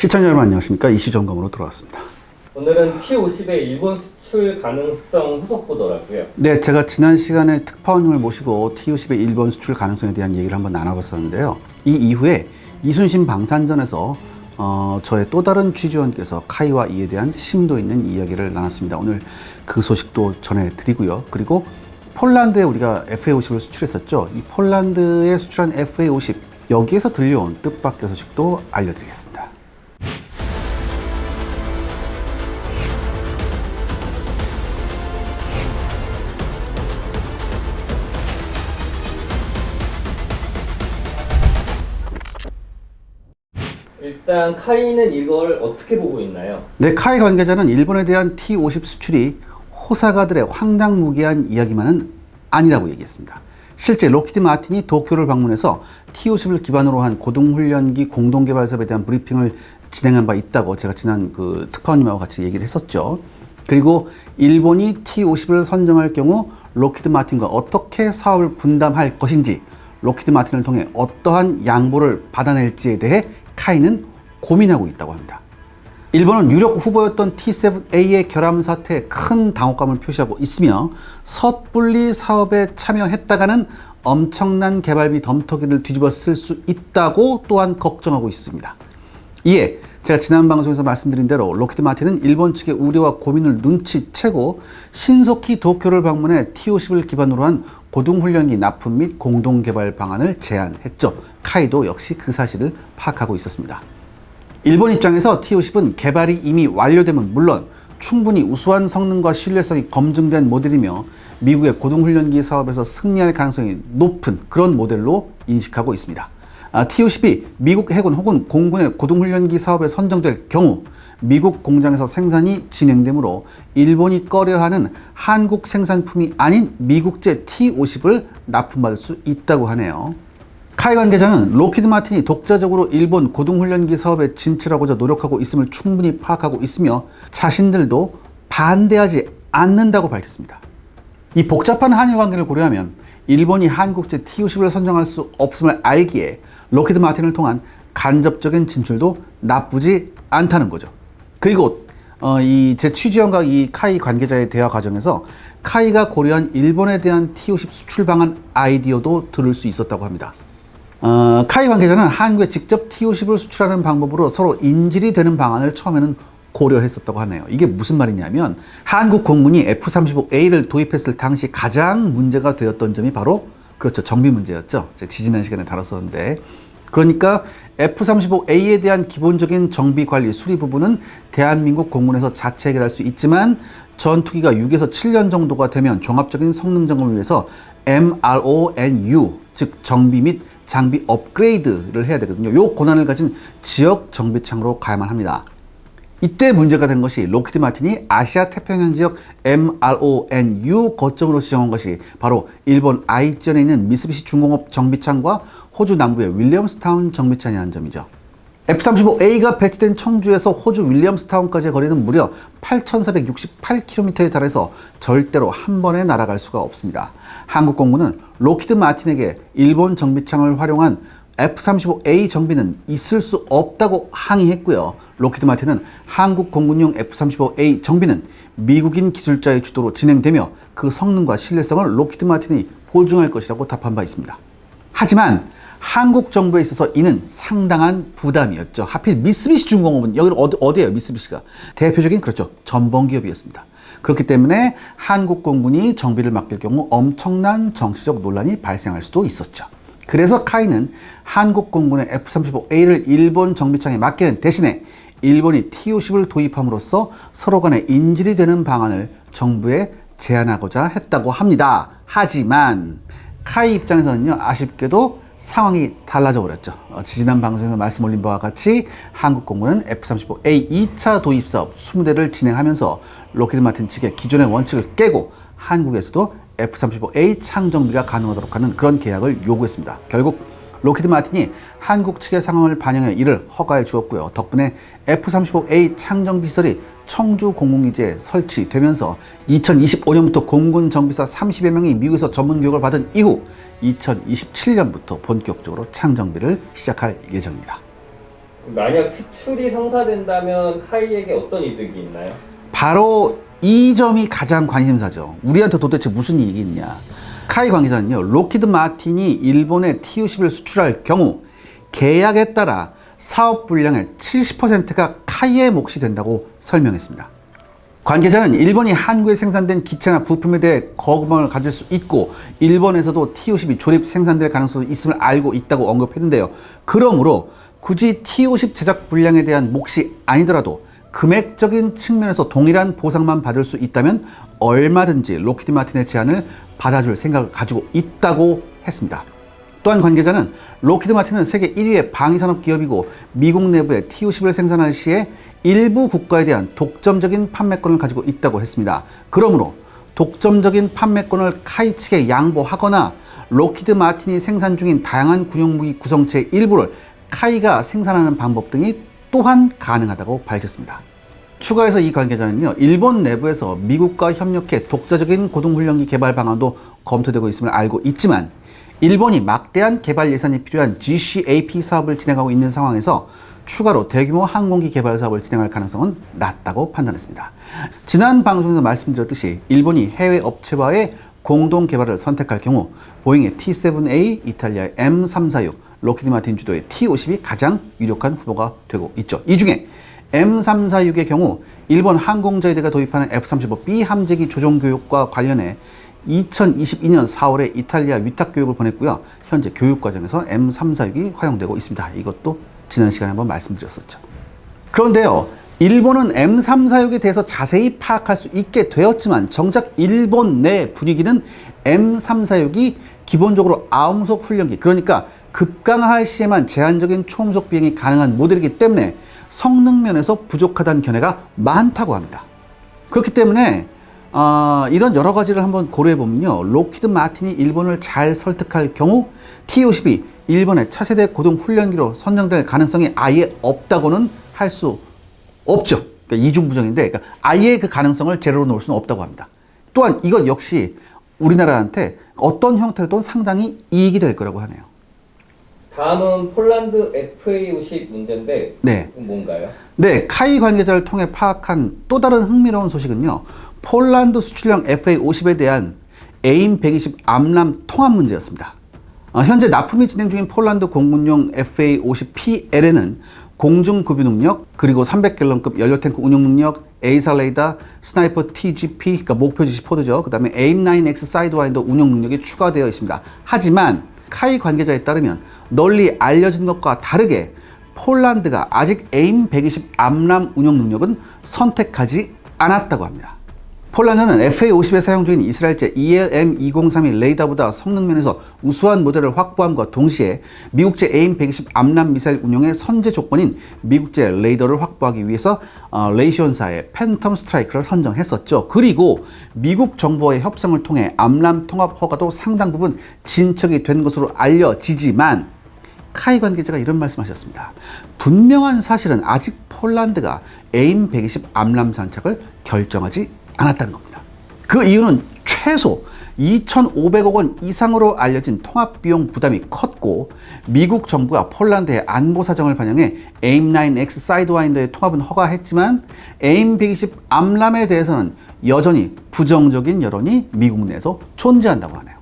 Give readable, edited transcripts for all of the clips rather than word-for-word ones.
시청자 여러분 안녕하십니까. 이슈 점검으로 돌아왔습니다. 오늘은 T50의 일본 수출 가능성 후속 보도라고요. 네, 제가 지난 시간에 특파원님을 모시고 T50의 일본 수출 가능성에 대한 얘기를 한번 나눠봤었는데요. 이 이후에 이순신 방산전에서 저의 또 다른 취재원께서 카이와 이에 대한 심도 있는 이야기를 나눴습니다. 오늘 그 소식도 전해드리고요. 그리고 폴란드에 우리가 FA50을 수출했었죠. 이 폴란드에 수출한 FA50 여기에서 들려온 뜻밖의 소식도 알려드리겠습니다. 일단 카이는 이걸 어떻게 보고 있나요? 네, 카이 관계자는 일본에 대한 T50 수출이 호사가들의 황당무계한 이야기만은 아니라고 얘기했습니다. 실제 록히드 마틴이 도쿄를 방문해서 T50을 기반으로 한 고등훈련기 공동개발사업에 대한 브리핑을 진행한 바 있다고 제가 지난 그 특파원님하고 같이 얘기를 했었죠. 그리고 일본이 T50을 선정할 경우 록히드 마틴과 어떻게 사업을 분담할 것인지, 록히드 마틴을 통해 어떠한 양보를 받아낼지에 대해 카이는 고민하고 있다고 합니다. 일본은 유력 후보였던 T7A의 결함 사태에 큰 당혹감을 표시하고 있으며 섣불리 사업에 참여했다가는 엄청난 개발비 덤터기를 뒤집어 쓸 수 있다고 또한 걱정하고 있습니다. 이에 제가 지난 방송에서 말씀드린 대로 록히드 마틴은 일본 측의 우려와 고민을 눈치채고 신속히 도쿄를 방문해 T50을 기반으로 한 고등훈련기 납품 및 공동개발 방안을 제안했죠. 카이도 역시 그 사실을 파악하고 있었습니다. 일본 입장에서 T50은 개발이 이미 완료되면 물론 충분히 우수한 성능과 신뢰성이 검증된 모델이며 미국의 고등훈련기 사업에서 승리할 가능성이 높은 그런 모델로 인식하고 있습니다. T50이 미국 해군 혹은 공군의 고등훈련기 사업에 선정될 경우 미국 공장에서 생산이 진행되므로 일본이 꺼려하는 한국 생산품이 아닌 미국제 T50을 납품받을 수 있다고 하네요. 카이 관계자는 록히드 마틴이 독자적으로 일본 고등훈련기 사업에 진출하고자 노력하고 있음을 충분히 파악하고 있으며 자신들도 반대하지 않는다고 밝혔습니다. 이 복잡한 한일 관계를 고려하면 일본이 한국제 T50을 선정할 수 없음을 알기에 록히드 마틴을 통한 간접적인 진출도 나쁘지 않다는 거죠. 그리고 제 취재원과 이 카이 관계자의 대화 과정에서 카이가 고려한 일본에 대한 T50 수출 방안 아이디어도 들을 수 있었다고 합니다. 카이 관계자는 한국에 직접 T50을 수출하는 방법으로 서로 인질이 되는 방안을 처음에는 고려했었다고 하네요. 이게 무슨 말이냐면 한국 공군이 F-35A를 도입했을 당시 가장 문제가 되었던 점이 바로 그렇죠, 정비 문제였죠. 제가 지지난 시간에 다뤘었는데, 그러니까 F-35A에 대한 기본적인 정비 관리 수리 부분은 대한민국 공군에서 자체 해결할 수 있지만 전투기가 6에서 7년 정도가 되면 종합적인 성능 점검을 위해서 MRONU, 즉 정비 및 장비 업그레이드를 해야 되거든요. 이 권한을 가진 지역 정비창으로 가야만 합니다. 이때 문제가 된 것이 록히드 마틴이 아시아 태평양 지역 MRONU 거점으로 지정한 것이 바로 일본 아이치현에 있는 미쓰비시 중공업 정비창과 호주 남부의 윌리엄스타운 정비창이라는 점이죠. F-35A가 배치된 청주에서 호주 윌리엄스타운까지의 거리는 무려 8,468km에 달해서 절대로 한 번에 날아갈 수가 없습니다. 한국 공군은 록히드 마틴에게 일본 정비창을 활용한 F-35A 정비는 있을 수 없다고 항의했고요. 록히드 마틴은 한국 공군용 F-35A 정비는 미국인 기술자의 주도로 진행되며 그 성능과 신뢰성을 록히드 마틴이 보증할 것이라고 답한 바 있습니다. 하지만 한국 정부에 있어서 이는 상당한 부담이었죠. 하필 미쓰비시 중공업은 여기는 어디예요? 미쓰비시가 대표적인 그렇죠, 전범 기업이었습니다. 그렇기 때문에 한국 공군이 정비를 맡길 경우 엄청난 정치적 논란이 발생할 수도 있었죠. 그래서 카이는 한국 공군의 F-35A를 일본 정비창에 맡기는 대신에 일본이 T50을 도입함으로써 서로 간에 인질이 되는 방안을 정부에 제안하고자 했다고 합니다. 하지만 카이 입장에서는요, 아쉽게도 상황이 달라져 버렸죠. 지난 방송에서 말씀 올린 바와 같이 한국 공군은 F-35A 2차 도입 사업 20대를 진행하면서 록히드 마틴 측의 기존의 원칙을 깨고 한국에서도 F-35A 창정비가 가능하도록 하는 그런 계약을 요구했습니다. 결국 록히드 마틴이 한국 측의 상황을 반영해 이를 허가해 주었고요. 덕분에 F-35A 창정비 시설이 청주 공군기지에 설치되면서 2025년부터 공군 정비사 30여 명이 미국에서 전문 교육을 받은 이후 2027년부터 본격적으로 창정비를 시작할 예정입니다. 만약 수출이 성사된다면 카이에게 어떤 이득이 있나요? 바로 이 점이 가장 관심사죠. 우리한테 도대체 무슨 이익이 있냐. 카이 관계자는요, 로키드 마틴이 일본에 T-50을 수출할 경우 계약에 따라 사업 분량의 70%가 카이의 몫이 된다고 설명했습니다. 관계자는 일본이 한국에 생산된 기체나 부품에 대해 거부감을 가질 수 있고 일본에서도 T-50이 조립 생산될 가능성이 있음을 알고 있다고 언급했는데요. 그러므로 굳이 T-50 제작 분량에 대한 몫이 아니더라도 금액적인 측면에서 동일한 보상만 받을 수 있다면 얼마든지 로키드 마틴의 제안을 받아줄 생각을 가지고 있다고 했습니다. 또한 관계자는 로키드 마틴은 세계 1위의 방위산업 기업이고 미국 내부에 T-50을 생산할 시에 일부 국가에 대한 독점적인 판매권을 가지고 있다고 했습니다. 그러므로 독점적인 판매권을 카이 측에 양보하거나 로키드 마틴이 생산 중인 다양한 군용무기 구성체의 일부를 카이가 생산하는 방법 등이 또한 가능하다고 밝혔습니다. 추가해서 이 관계자는요, 일본 내부에서 미국과 협력해 독자적인 고등훈련기 개발 방안도 검토되고 있음을 알고 있지만 일본이 막대한 개발 예산이 필요한 GCAP 사업을 진행하고 있는 상황에서 추가로 대규모 항공기 개발 사업을 진행할 가능성은 낮다고 판단했습니다. 지난 방송에서 말씀드렸듯이 일본이 해외 업체와의 공동 개발을 선택할 경우 보잉의 T-7A, 이탈리아의 M346, 로키드 마틴 주도의 T-50이 가장 유력한 후보가 되고 있죠. 이 중에 M346의 경우 일본 항공자위대가 도입하는 F-35B 함재기 조종 교육과 관련해 2022년 4월에 이탈리아 위탁 교육을 보냈고요. 현재 교육 과정에서 M346이 활용되고 있습니다. 이것도 지난 시간에 한번 말씀드렸었죠. 그런데요, 일본은 M346에 대해서 자세히 파악할 수 있게 되었지만 정작 일본 내 분위기는 M346이 기본적으로 아음속 훈련기, 그러니까 급강할 시에만 제한적인 초음속 비행이 가능한 모델이기 때문에 성능 면에서 부족하다는 견해가 많다고 합니다. 그렇기 때문에 이런 여러 가지를 한번 고려해 보면요, 로키드 마틴이 일본을 잘 설득할 경우 T-50이 일본의 차세대 고등 훈련기로 선정될 가능성이 아예 없다고는 할 수 없죠. 그러니까 이중부정인데, 그러니까 아예 그 가능성을 제로로 놓을 수는 없다고 합니다. 또한 이것 역시 우리나라한테 어떤 형태로든 상당히 이익이 될 거라고 하네요. 다음은 폴란드 FA50 문제인데 네. 뭔가요? 네, 카이 관계자를 통해 파악한 또 다른 흥미로운 소식은요, 폴란드 수출형 FA50에 대한 AIM 120 암람 통합 문제였습니다. 현재 납품이 진행 중인 폴란드 공군용 FA50PL에는 공중급유 능력, 그리고 300갤런급 연료탱크 운용 능력, 에이사 레이더, 스나이퍼 TGP, 그러니까 목표 지시 포드죠. 그 다음에 AIM-9X 사이드와인더 운용 능력이 추가되어 있습니다. 하지만 카이 관계자에 따르면 널리 알려진 것과 다르게 폴란드가 아직 AIM 120 암람 운용 능력은 선택하지 않았다고 합니다. 폴란드는 FA50에 사용 중인 이스라엘제 ELM-2031 레이더보다 성능 면에서 우수한 모델을 확보함과 동시에 미국제 AIM 120 암람 미사일 운용의 선제 조건인 미국제 레이더를 확보하기 위해서 레이시온사의 팬텀 스트라이크를 선정했었죠. 그리고 미국 정부와의 협상을 통해 암람 통합 허가도 상당 부분 진척이 된 것으로 알려지지만 카이 관계자가 이런 말씀하셨습니다. 분명한 사실은 아직 폴란드가 AIM 120 암람 장착을 결정하지 않았다는 겁니다. 그 이유는 최소 2,500억 원 이상으로 알려진 통합 비용 부담이 컸고 미국 정부가 폴란드의 안보 사정을 반영해 AIM-9X 사이드와인더의 통합은 허가했지만 AIM 120 암람에 대해서는 여전히 부정적인 여론이 미국 내에서 존재한다고 하네요.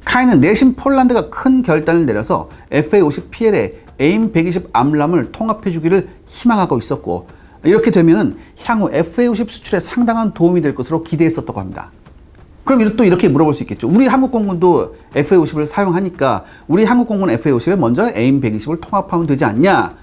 카이는 내심 폴란드가 큰 결단을 내려서 FA50PL에 AIM 120 암람을 통합해 주기를 희망하고 있었고 이렇게 되면은 향후 FA50 수출에 상당한 도움이 될 것으로 기대했었다고 합니다. 그럼 또 이렇게 물어볼 수 있겠죠. 우리 한국공군도 FA50을 사용하니까 우리 한국공군 FA50에 먼저 AIM 120을 통합하면 되지 않냐?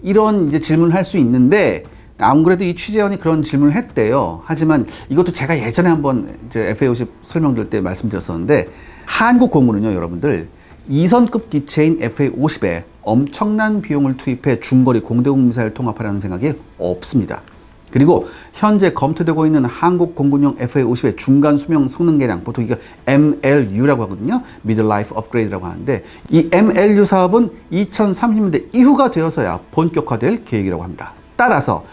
이런 이제 질문을 할 수 있는데 안 그래도 이 취재원이 그런 질문을 했대요. 하지만 이것도 제가 예전에 한번 이제 FA50 설명드릴 때 말씀드렸었는데 한국공군은요, 여러분들 2선급 기체인 FA50에 엄청난 비용을 투입해 중거리 공대공 미사일 통합하려는 생각이 없습니다. 그리고 현재 검토되고 있는 한국 공군용 FA50의 중간 수명 성능 개량, 보통 이게 MLU라고 하거든요. Middle Life Upgrade라고 하는데 이 MLU 사업은 2030년대 이후가 되어서야 본격화될 계획이라고 합니다. 따라서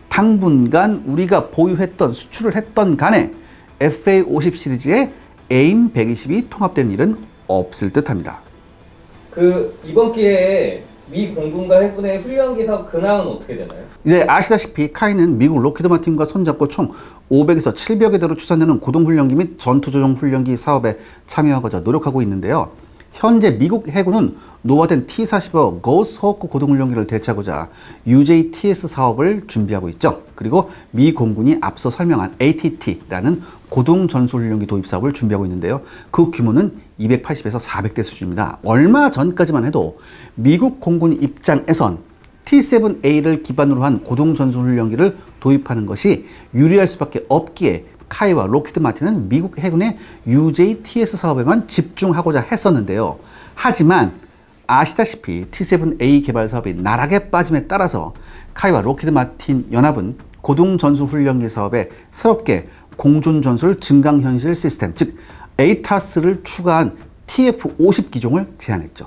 당분간 우리가 보유했던 수출을 했던 간에 FA50 시리즈에 AIM 120이 통합되는 일은 없을 듯합니다. 이번 기회에 미 공군과 해군의 훈련기 사업 근황은 어떻게 되나요? 이제 아시다시피 카이는 미국 록히드 마틴과 손잡고 총 500에서 700여 대로 추산되는 고동훈련기 및 전투조종 훈련기 사업에 참여하고자 노력하고 있는데요. 현재 미국 해군은 노후화된 T-45 고스 호크 고동훈련기를 대체하고자 UJTS 사업을 준비하고 있죠. 그리고 미 공군이 앞서 설명한 ATT라는 고동전술훈련기 도입 사업을 준비하고 있는데요. 그 규모는 280에서 400대 수준입니다. 얼마 전까지만 해도 미국 공군 입장에선 T-7A를 기반으로 한 고동전술훈련기를 도입하는 것이 유리할 수밖에 없기에 카이와 록히드 마틴은 미국 해군의 UJTS 사업에만 집중하고자 했었는데요. 하지만 아시다시피 T-7A 개발 사업이 나락에 빠짐에 따라서 카이와 록히드 마틴 연합은 고동전술훈련기 사업에 새롭게 공존전술 증강현실 시스템, 즉 ATAS를 추가한 TF-50 기종을 제안했죠.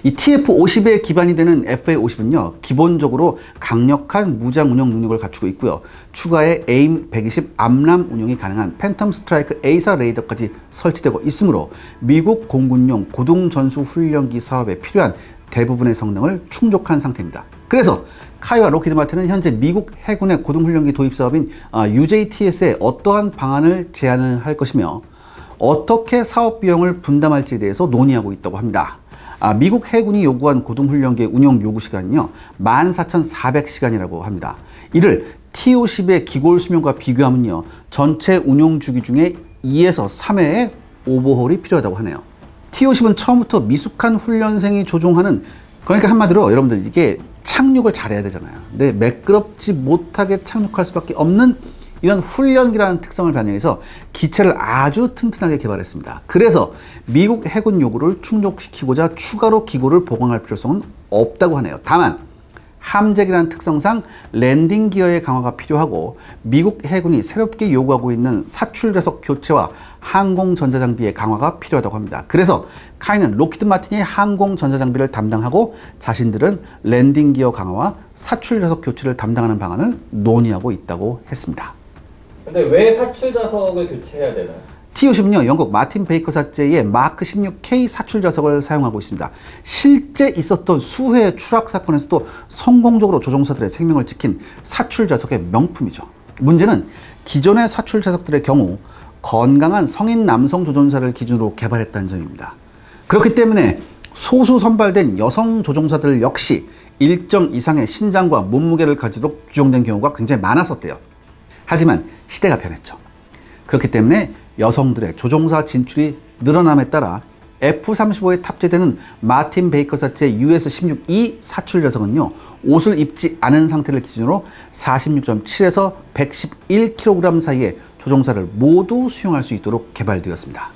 이 TF-50에 기반이 되는 FA-50은요, 기본적으로 강력한 무장 운영 능력을 갖추고 있고요. 추가에 AIM-120 암람 운용이 가능한 팬텀 스트라이크 A사 레이더까지 설치되고 있으므로 미국 공군용 고동전술 훈련기 사업에 필요한 대부분의 성능을 충족한 상태입니다. 그래서 카이와 록히드 마틴은 현재 미국 해군의 고동훈련기 도입 사업인 UJTS에 어떠한 방안을 제안을 할 것이며 어떻게 사업 비용을 분담할지에 대해서 논의하고 있다고 합니다. 미국 해군이 요구한 고동훈련기의 운용 요구 시간은요 14,400시간이라고 합니다. 이를 T-50의 기골 수명과 비교하면요 전체 운용 주기 중에 2에서 3회의 오버홀이 필요하다고 하네요. T-50은 처음부터 미숙한 훈련생이 조종하는, 그러니까 한마디로 여러분들 이게 착륙을 잘해야 되잖아요. 근데 매끄럽지 못하게 착륙할 수밖에 없는 이런 훈련기라는 특성을 반영해서 기체를 아주 튼튼하게 개발했습니다. 그래서 미국 해군 요구를 충족시키고자 추가로 기고를 보강할 필요성은 없다고 하네요. 다만 함재기라는 특성상 랜딩 기어의 강화가 필요하고 미국 해군이 새롭게 요구하고 있는 사출 좌석 교체와 항공 전자장비의 강화가 필요하다고 합니다. 그래서 카이는 록히드 마틴이 항공 전자장비를 담당하고 자신들은 랜딩 기어 강화와 사출 좌석 교체를 담당하는 방안을 논의하고 있다고 했습니다. 근데 왜 사출 좌석을 교체해야 되나요? T-50은요, 영국 마틴 베이커 사제의 마크 16K 사출 좌석을 사용하고 있습니다. 실제 있었던 수회의 추락 사건에서도 성공적으로 조종사들의 생명을 지킨 사출 좌석의 명품이죠. 문제는 기존의 사출 좌석들의 경우 건강한 성인 남성 조종사를 기준으로 개발했다는 점입니다. 그렇기 때문에 소수 선발된 여성 조종사들 역시 일정 이상의 신장과 몸무게를 가지도록 규정된 경우가 굉장히 많았었대요. 하지만 시대가 변했죠. 그렇기 때문에 여성들의 조종사 진출이 늘어남에 따라 F-35에 탑재되는 마틴 베이커 사체 US-16E 사출 좌석은요, 옷을 입지 않은 상태를 기준으로 46.7에서 111kg 사이의 조종사를 모두 수용할 수 있도록 개발되었습니다.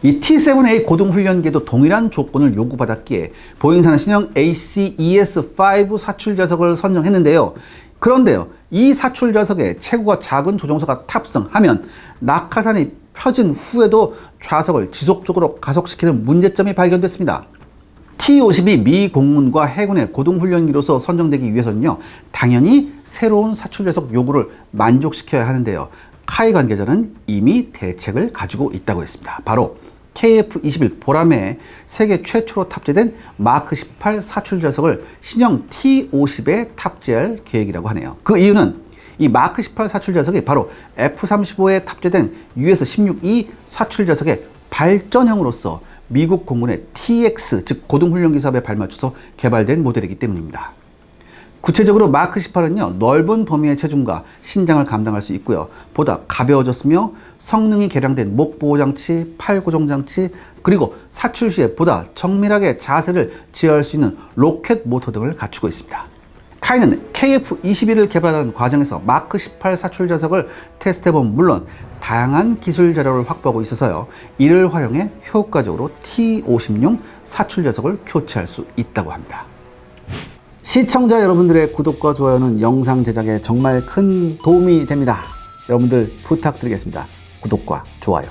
이 T-7A 고동훈련기에도 동일한 조건을 요구받았기에 보잉사는 신형 ACES-5 사출 좌석을 선정했는데요. 그런데요, 이 사출 좌석에 체구가 작은 조종사가 탑승하면 낙하산이 펴진 후에도 좌석을 지속적으로 가속시키는 문제점이 발견됐습니다. T-50이 미 공군과 해군의 고동훈련기로서 선정되기 위해서는요, 당연히 새로운 사출 좌석 요구를 만족시켜야 하는데요. 카이 관계자는 이미 대책을 가지고 있다고 했습니다. 바로 KF-21 보라매에 세계 최초로 탑재된 마크 18 사출 좌석을 신형 T-50에 탑재할 계획이라고 하네요. 그 이유는 이 마크 18 사출 좌석이 바로 F-35에 탑재된 US-16E 사출 좌석의 발전형으로서 미국 공군의 TX, 즉 고동훈련기 사업에 발맞춰서 개발된 모델이기 때문입니다. 구체적으로 마크 18은요, 넓은 범위의 체중과 신장을 감당할 수 있고요. 보다 가벼워졌으며 성능이 개량된 목 보호 장치, 팔 고정 장치, 그리고 사출 시에 보다 정밀하게 자세를 제어할 수 있는 로켓 모터 등을 갖추고 있습니다. 카이는 KF-21을 개발하는 과정에서 마크 18 사출 좌석을 테스트해본 물론 다양한 기술 자료를 확보하고 있어서요, 이를 활용해 효과적으로 T-50용 사출 좌석을 교체할 수 있다고 합니다. 시청자 여러분들의 구독과 좋아요는 영상 제작에 정말 큰 도움이 됩니다. 여러분들 부탁드리겠습니다. 구독과 좋아요.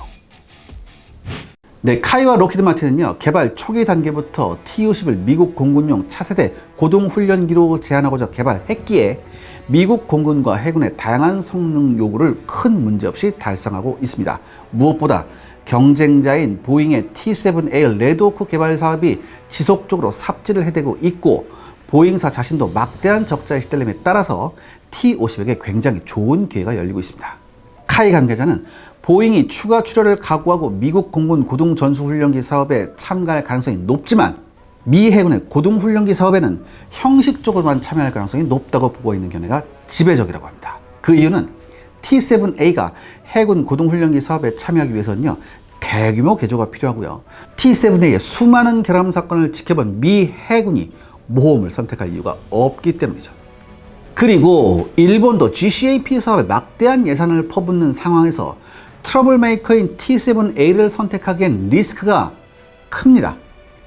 네, 카이와 록히드 마틴은요, 개발 초기 단계부터 T-50을 미국 공군용 차세대 고동훈련기로 제안하고자 개발했기에 미국 공군과 해군의 다양한 성능 요구를 큰 문제 없이 달성하고 있습니다. 무엇보다 경쟁자인 보잉의 T-7A 레드호크 개발 사업이 지속적으로 삽질을 해대고 있고 보잉사 자신도 막대한 적자에 시달림에 따라서 T-50에게 굉장히 좋은 기회가 열리고 있습니다. 카이 관계자는 보잉이 추가 출혈을 각오하고 미국 공군 고등전술훈련기 사업에 참가할 가능성이 높지만 미 해군의 고등훈련기 사업에는 형식적으로만 참여할 가능성이 높다고 보고 있는 견해가 지배적이라고 합니다. 그 이유는 T-7A가 해군 고등훈련기 사업에 참여하기 위해서는요, 대규모 개조가 필요하고요. T-7A의 수많은 결함 사건을 지켜본 미 해군이 모험을 선택할 이유가 없기 때문이죠. 그리고 일본도 GCAP 사업에 막대한 예산을 퍼붓는 상황에서 트러블 메이커인 T-7A를 선택하기엔 리스크가 큽니다.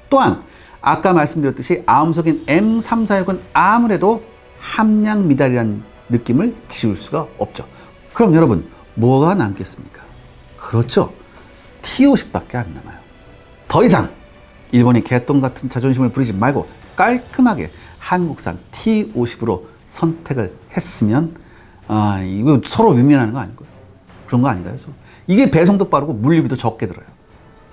또한 아까 말씀드렸듯이 아음속인 M346은 아무래도 함량 미달이라는 느낌을 지울 수가 없죠. 그럼 여러분 뭐가 남겠습니까? 그렇죠. T-50밖에 안 남아요. 더 이상 일본이 개똥 같은 자존심을 부리지 말고 깔끔하게 한국산 T-50으로 선택을 했으면 이거 서로 윈윈하는 거 아닌가요? 그런 거 아닌가요? 이게 배송도 빠르고 물류비도 적게 들어요.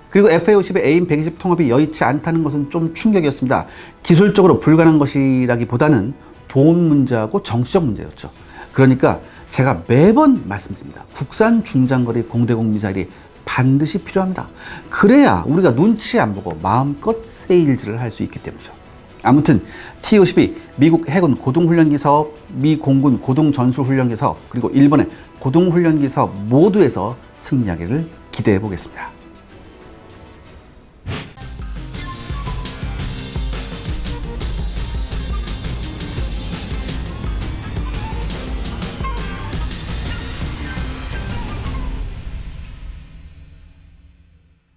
그리고 FA-50의 AIM-120 통합이 여의치 않다는 것은 좀 충격이었습니다. 기술적으로 불가능한 것이라기보다는 돈 문제하고 정치적 문제였죠. 그러니까 제가 매번 말씀드립니다. 국산 중장거리 공대공 미사일이 반드시 필요합니다. 그래야 우리가 눈치 안 보고 마음껏 세일즈를 할 수 있기 때문이죠. 아무튼 T-50이 미국 해군 고등훈련기 사업, 미 공군 고등전술훈련기 사업, 그리고 일본의 고등훈련기 사업 모두에서 승리하기를 기대해 보겠습니다.